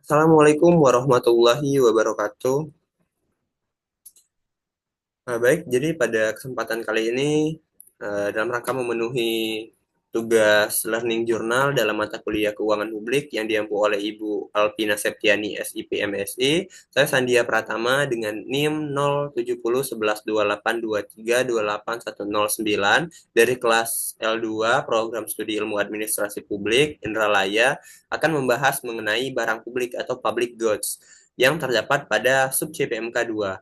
Assalamualaikum warahmatullahi wabarakatuh. Baik, jadi pada kesempatan kali ini, dalam rangka memenuhi tugas learning journal dalam mata kuliah Keuangan Publik yang diampu oleh Ibu Alpina Septiani SIP MSI, saya Sandia Pratama dengan NIM 07011282328109109 dari kelas L2 Program Studi Ilmu Administrasi Publik Indralaya akan membahas mengenai barang publik atau public goods yang terdapat pada sub CPMK 2.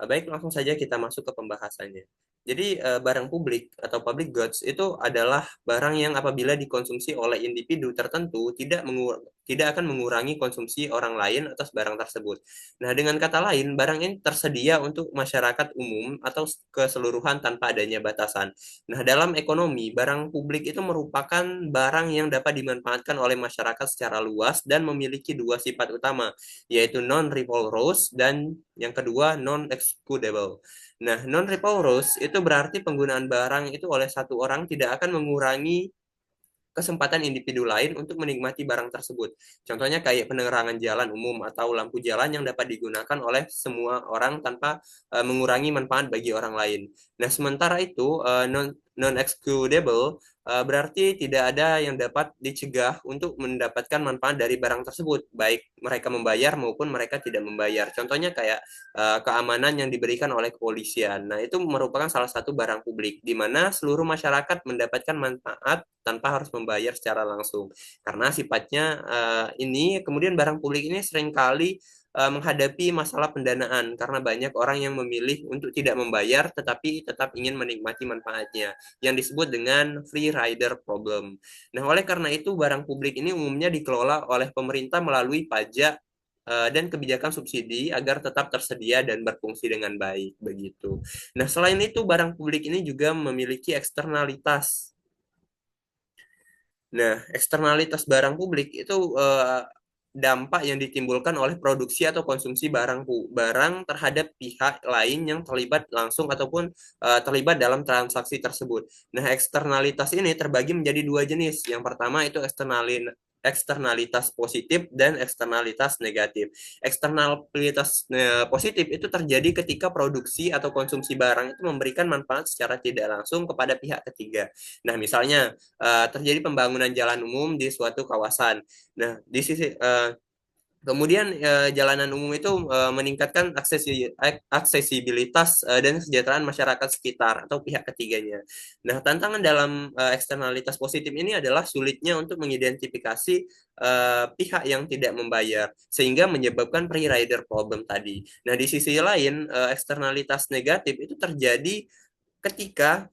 Baik, langsung saja kita masuk ke pembahasannya. Jadi, barang publik atau public goods itu adalah barang yang apabila dikonsumsi oleh individu tertentu tidak akan mengurangi konsumsi orang lain atas barang tersebut. Nah, dengan kata lain, barang ini tersedia untuk masyarakat umum atau keseluruhan tanpa adanya batasan. Nah, dalam ekonomi, barang publik itu merupakan barang yang dapat dimanfaatkan oleh masyarakat secara luas dan memiliki dua sifat utama, yaitu non-rivalrous dan yang kedua non-excludable. Nah, non-rivalrous itu berarti penggunaan barang itu oleh satu orang tidak akan mengurangi kesempatan individu lain untuk menikmati barang tersebut. Contohnya kayak penerangan jalan umum atau lampu jalan yang dapat digunakan oleh semua orang tanpa mengurangi manfaat bagi orang lain. Nah, sementara itu non-excludable berarti tidak ada yang dapat dicegah untuk mendapatkan manfaat dari barang tersebut, baik mereka membayar maupun mereka tidak membayar. Contohnya kayak keamanan yang diberikan oleh kepolisian. Nah, itu merupakan salah satu barang publik di mana seluruh masyarakat mendapatkan manfaat tanpa harus membayar secara langsung. Karena sifatnya ini kemudian barang publik ini seringkali menghadapi masalah pendanaan karena banyak orang yang memilih untuk tidak membayar tetapi tetap ingin menikmati manfaatnya yang disebut dengan free rider problem. Nah, oleh karena itu barang publik ini umumnya dikelola oleh pemerintah melalui pajak dan kebijakan subsidi agar tetap tersedia dan berfungsi dengan baik begitu. Nah, selain itu barang publik ini juga memiliki eksternalitas. Nah, eksternalitas barang publik itu dampak yang ditimbulkan oleh produksi atau konsumsi barang terhadap pihak lain yang terlibat langsung ataupun terlibat dalam transaksi tersebut. Nah, eksternalitas ini terbagi menjadi dua jenis. Yang pertama itu eksternalitas positif dan eksternalitas negatif. Eksternalitas positif itu terjadi ketika produksi atau konsumsi barang itu memberikan manfaat secara tidak langsung kepada pihak ketiga. Nah, misalnya terjadi pembangunan jalan umum di suatu kawasan. Nah, di sisi kemudian jalanan umum itu meningkatkan aksesibilitas dan kesejahteraan masyarakat sekitar atau pihak ketiganya. Nah, tantangan dalam eksternalitas positif ini adalah sulitnya untuk mengidentifikasi pihak yang tidak membayar sehingga menyebabkan pre-rider problem tadi. Nah, di sisi lain eksternalitas negatif itu terjadi ketika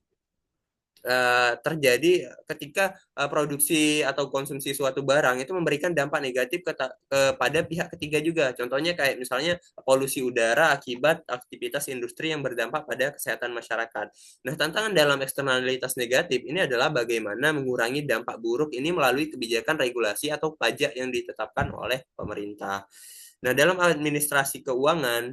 terjadi ketika produksi atau konsumsi suatu barang itu memberikan dampak negatif kepada pihak ketiga juga. Contohnya kayak misalnya polusi udara akibat aktivitas industri yang berdampak pada kesehatan masyarakat. Nah, tantangan dalam eksternalitas negatif ini adalah bagaimana mengurangi dampak buruk ini melalui kebijakan regulasi atau pajak yang ditetapkan oleh pemerintah. Nah, dalam administrasi keuangan,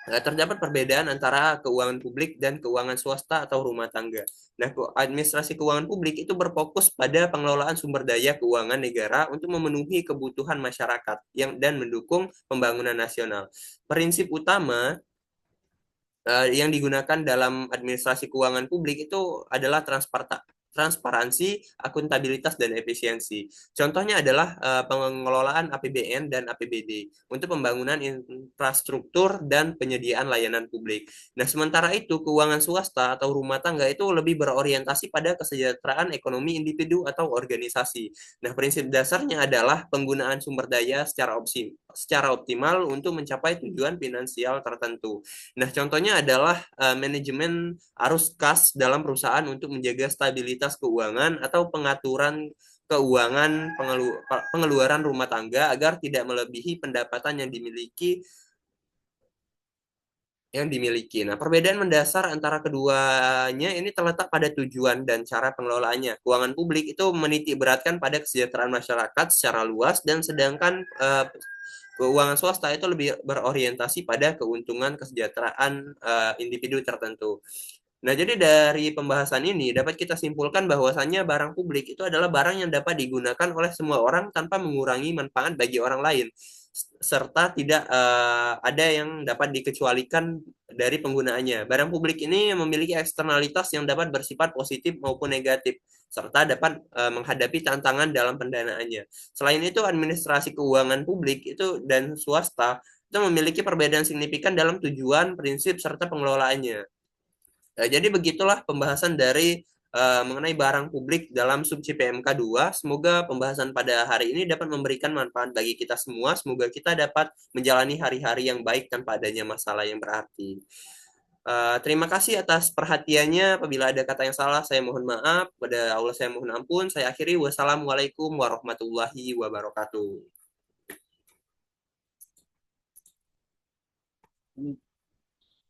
terdapat perbedaan antara keuangan publik dan keuangan swasta atau rumah tangga. Nah, administrasi keuangan publik itu berfokus pada pengelolaan sumber daya keuangan negara untuk memenuhi kebutuhan masyarakat dan mendukung pembangunan nasional. Prinsip utama yang digunakan dalam administrasi keuangan publik itu adalah transparansi, akuntabilitas, dan efisiensi. Contohnya adalah pengelolaan APBN dan APBD untuk pembangunan infrastruktur dan penyediaan layanan publik. Nah, sementara itu keuangan swasta atau rumah tangga itu lebih berorientasi pada kesejahteraan ekonomi individu atau organisasi. Nah, prinsip dasarnya adalah penggunaan sumber daya secara optimal untuk mencapai tujuan finansial tertentu. Nah, contohnya adalah manajemen arus kas dalam perusahaan untuk menjaga stabilitas keuangan atau pengaturan keuangan pengeluaran rumah tangga agar tidak melebihi pendapatan yang dimiliki. Nah, perbedaan mendasar antara keduanya ini terletak pada tujuan dan cara pengelolaannya. Keuangan publik itu menitik beratkan pada kesejahteraan masyarakat secara luas dan sedangkan keuangan swasta itu lebih berorientasi pada keuntungan kesejahteraan individu tertentu. Nah, jadi dari pembahasan ini dapat kita simpulkan bahwasannya barang publik itu adalah barang yang dapat digunakan oleh semua orang tanpa mengurangi manfaat bagi orang lain. serta tidak ada yang dapat dikecualikan dari penggunaannya. Barang publik ini memiliki eksternalitas yang dapat bersifat positif maupun negatif, serta dapat menghadapi tantangan dalam pendanaannya. Selain itu, administrasi keuangan publik itu dan swasta itu memiliki perbedaan signifikan dalam tujuan, prinsip, serta pengelolaannya. Jadi begitulah pembahasan dari mengenai barang publik dalam sub CPMK 2. Semoga pembahasan pada hari ini dapat memberikan manfaat bagi kita semua. Semoga kita dapat menjalani hari-hari yang baik tanpa adanya masalah yang berarti. Terima kasih atas perhatiannya. Apabila ada kata yang salah, saya mohon maaf. Pada Allah saya mohon ampun. Saya akhiri. Wassalamualaikum warahmatullahi wabarakatuh.